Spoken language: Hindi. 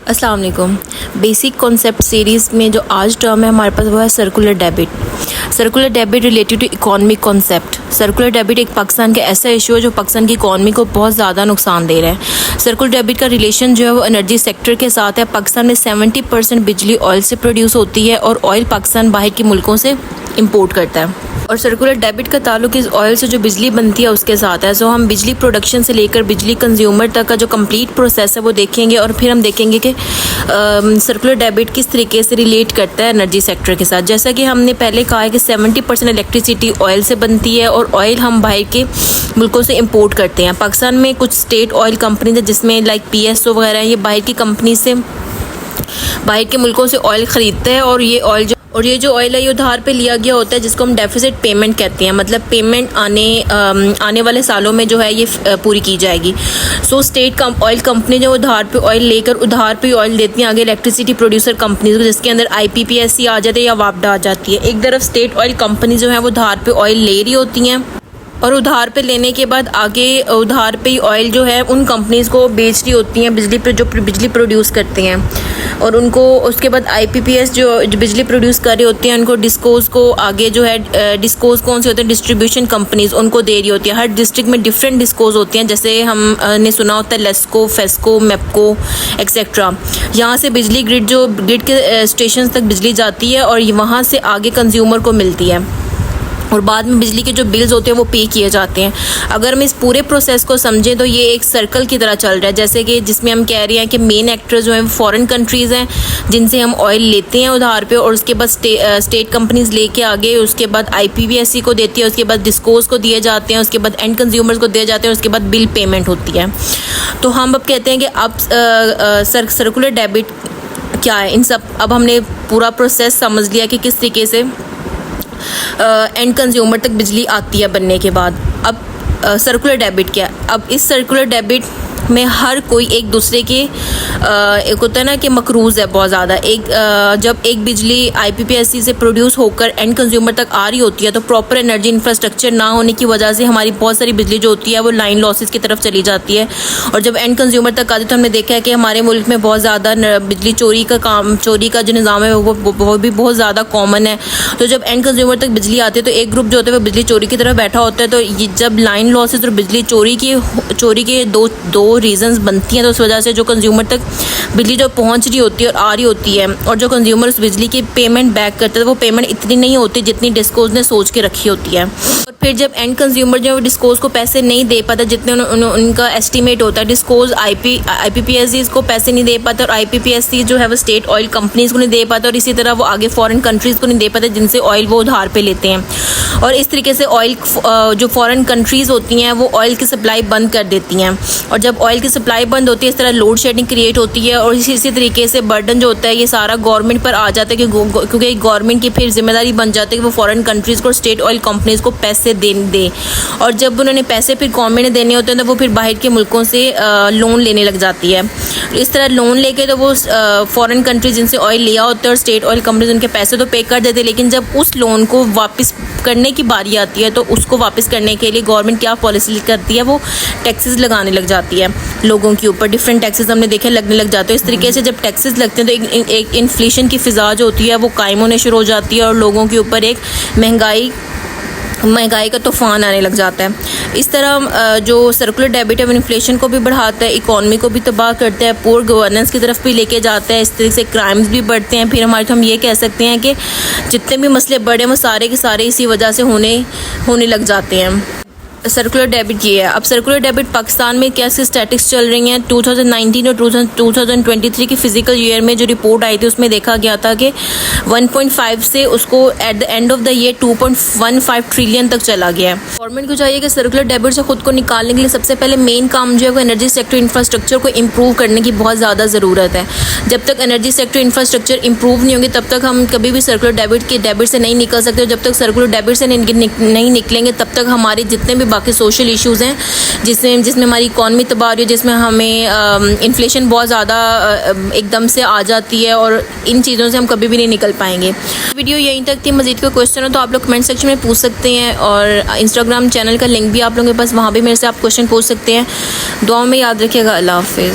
अस्सलाम वालेकुम। बेसिक कॉन्सेप्ट सीरीज़ में जो आज टर्म है हमारे पास वो है सर्कुलर डेबिट। सर्कुलर डेबिट related to economic concept. Circular डेबिट एक पाकिस्तान का ऐसा इशू है जो पाकिस्तान की इकॉनमी को बहुत ज़्यादा नुकसान दे रहा है। सर्कुलर डेबिट का रिलेशन जो है वो एनर्जी सेक्टर के साथ है। पाकिस्तान में 70% बिजली ऑयल से प्रोड्यूस होती है और ऑयल पाकिस्तान बाहर के मुल्कों से इम्पोर्ट करता है और सर्कुलर डेबिट का ताल्लुक इस ऑयल से जो बिजली बनती है उसके साथ है। सो हम बिजली प्रोडक्शन से लेकर बिजली कंज्यूमर तक का जो कंप्लीट प्रोसेस है वो देखेंगे और फिर हम देखेंगे कि सर्कुलर डेबिट किस तरीके से रिलेट करता है एनर्जी सेक्टर के साथ। जैसा कि हमने पहले कहा है कि 70% इलेक्ट्रिसिटी ऑयल से बनती है और ऑयल हम बाहर के मुल्कों से इंपोर्ट करते हैं। पाकिस्तान में कुछ स्टेट ऑयल कंपनीज है जिसमें लाइक PSO वगैरह ये बाहर की कंपनी से बाहर के मुल्कों से ऑयल ख़रीदते हैं और ये जो ऑयल है ये उधार पे लिया गया होता है जिसको हम डेफिसिट पेमेंट कहते हैं। मतलब पेमेंट आने वाले सालों में जो है ये पूरी की जाएगी। सो स्टेट ऑयल कंपनी जो उधार पे ऑयल लेकर उधार पे ऑयल देती हैं आगे इलेक्ट्रिसिटी प्रोड्यूसर कंपनीज को, जिसके अंदर IPPSC आ जाते हैं या वापडा आ जाती है। एक तरफ स्टेट ऑयल कंपनी जो है वो उधार पे ऑयल ले रही होती हैं और उधार पे लेने के बाद आगे उधार पे ऑयल जो है उन कंपनीज़ को बेच रही होती हैं जो बिजली प्रोड्यूस करते हैं और उनको उसके बाद IPPS जो बिजली प्रोड्यूस कर रही होती हैं उनको डिस्कोज को आगे जो है डिस्कोज कौन से होते हैं डिस्ट्रीब्यूशन कंपनीज उनको दे रही होती है। हर डिस्ट्रिक्ट में डिफरेंट डिस्कोज होती हैं, जैसे हमने सुना होता है लेस्को, फेस्को, मेपको एक्सेट्रा। यहाँ से बिजली ग्रिड के स्टेशन तक बिजली जाती है और वहाँ से आगे कंज्यूमर को मिलती है और बाद में बिजली के जो बिल्स होते हैं वो पे किए जाते हैं। अगर हम इस पूरे प्रोसेस को समझें तो ये एक सर्कल की तरह चल रहा है, जैसे कि जिसमें हम कह रहे हैं कि मेन एक्टर्स जो हैं फॉरेन कंट्रीज़ हैं जिनसे हम ऑयल लेते हैं उधार पे और उसके बाद स्टेट कंपनीज लेके आगे उसके बाद IPPSC को देती है, उसके बाद डिस्कोज को दिए जाते हैं, उसके बाद एंड कंज्यूमर्स को दिए जाते हैं, उसके बाद बिल पेमेंट होती है। तो हम अब कहते हैं कि अब सर्कुलर डेबिट क्या है। अब हमने पूरा प्रोसेस समझ लिया कि किस तरीके से एंड कंज्यूमर तक बिजली आती है बनने के बाद। अब सर्कुलर डेबिट क्या है। अब इस सर्कुलर डेबिट में हर कोई एक दूसरे के एक होता है ना कि मकरूज़ है बहुत ज़्यादा। जब एक बिजली IPPSC से प्रोड्यूस होकर एंड कंज्यूमर तक आ रही होती है तो प्रॉपर एनर्जी इंफ्रास्ट्रक्चर ना होने की वजह से हमारी बहुत सारी बिजली जो होती है वो लाइन लॉसेस की तरफ चली जाती है और जब एंड कंज्यूमर तक आती है तो हमने देखा है कि हमारे मुल्क में बहुत ज़्यादा बिजली चोरी का जो निज़ाम है वो भी बहुत ज़्यादा कॉमन है। तो जब एंड कंज्यूमर तक बिजली आती है तो एक ग्रुप जो होता है वो बिजली चोरी की तरफ बैठा होता है। तो जब लाइन लॉसेस और बिजली चोरी के दो रीजंस बनती हैं तो उस वजह से जो कंज्यूमर तक बिजली जो पहुंच रही होती है और आ रही होती है और जो कंज्यूमर उस बिजली की पेमेंट बैक करते हैं वो पेमेंट इतनी नहीं होती जितनी डिस्कोज ने सोच के रखी होती है। और फिर जब एंड कंज्यूमर जो है डिस्कोज को पैसे नहीं दे पाता जितने उनका एस्टिमेट होता है, डिस्कोज IPPSC को पैसे नहीं दे पाता और IPPSC जो है वो स्टेट ऑयल कंपनीज को नहीं दे पाता और इसी तरह वो आगे फॉरेन कंट्रीज़ को नहीं दे पाते जिनसे ऑयल वो उधार पे लेते हैं। और इस तरीके से ऑयल जो फॉरेन कंट्रीज़ होती हैं वो ऑयल की सप्लाई बंद कर देती हैं और जब ऑयल की सप्लाई बंद होती है इस तरह लोड शेडिंग क्रिएट होती है और इसी तरीके से बर्डन जो होता है ये सारा गवर्नमेंट पर आ जाता है क्योंकि गवर्नमेंट की फिर जिम्मेदारी बन जाती है कि वो फॉरेन कंट्रीज़ को स्टेट ऑयल कंपनीज़ को पैसे दे और जब उन्होंने पैसे फिर गवर्नमेंट ने देने होते हैं तो वो फिर बाहर के मुल्कों से लोन लेने लग जाती है। इस तरह लोन लेके तो वो फॉरेन कंट्रीज जिनसे ऑयल लिया होता है और स्टेट ऑयल कंपनीज उनके पैसे तो पे कर देते हैं, लेकिन जब उस लोन को वापस करने की बारी आती है तो उसको वापस करने के लिए गवर्नमेंट क्या पॉलिसी करती है वो टैक्सेस लगाने लग जाती है लोगों के ऊपर। डिफरेंट टैक्सेस हमने देखे लगने लग जाते हैं। इस तरीके से जब टैक्सेस लगते हैं तो एक इन्फ्लेशन की फिजा जो होती है वो कायम होने शुरू हो जाती है और लोगों के ऊपर एक महंगाई का तूफान आने लग जाता है। इस तरह जो सर्कुलर डेबिट है वो इन्फ्लेशन को भी बढ़ाता है, इकॉनमी को भी तबाह करता है, पुअर गवर्नेंस की तरफ भी लेके जाता है। इस तरह से क्राइम्स भी बढ़ते हैं। फिर हम ये कह सकते हैं कि जितने भी मसले बड़े हैं वो सारे के सारे इसी वजह से होने लग जाते हैं। सर्कुलर डेबिट ये है। अब सर्कुलर डेबिट पाकिस्तान में क्या स्टैटिक्स चल रही हैं 2019 और 2023 की फिजिकल ईयर में जो रिपोर्ट आई थी उसमें देखा गया था कि 1.5 से उसको at the end of the year 2.15 trillion तक चला गया है। गवर्नमेंट को चाहिए कि सर्कुलर डेबिट से खुद को निकालने के लिए सबसे पहले मेन काम जो है वो एनर्जी सेक्टर इंफ्रास्ट्रक्चर को इम्प्रूव करने की बहुत ज़्यादा ज़रूरत है। जब तक एनर्जी सेक्टर इंफ्रास्ट्रक्चर इम्प्रूव नहीं होंगे तब तक हम कभी भी सर्कुलर डेबिट से नहीं निकल सकते। जब तक सर्कुलर डेबिट से नहीं निकलेंगे तब तक हमारे जितने भी बाकी सोशल इश्यूज़ हैं जिसमें हमारी इकॉनमी तबाह रही है, जिसमें हमें इन्फ्लेशन बहुत ज़्यादा एकदम से आ जाती है और इन चीज़ों से हम कभी भी नहीं निकल पाएंगे। वीडियो यहीं तक थी। मज़ीद कोई क्वेश्चन हो तो आप लोग कमेंट सेक्शन में पूछ सकते हैं और इंस्टाग्राम चैनल का लिंक भी आप लोगों के पास, वहाँ भी मेरे से आप क्वेश्चन पूछ सकते हैं। दुआ में याद रखिएगा। अल्लाह हाफ़िज़।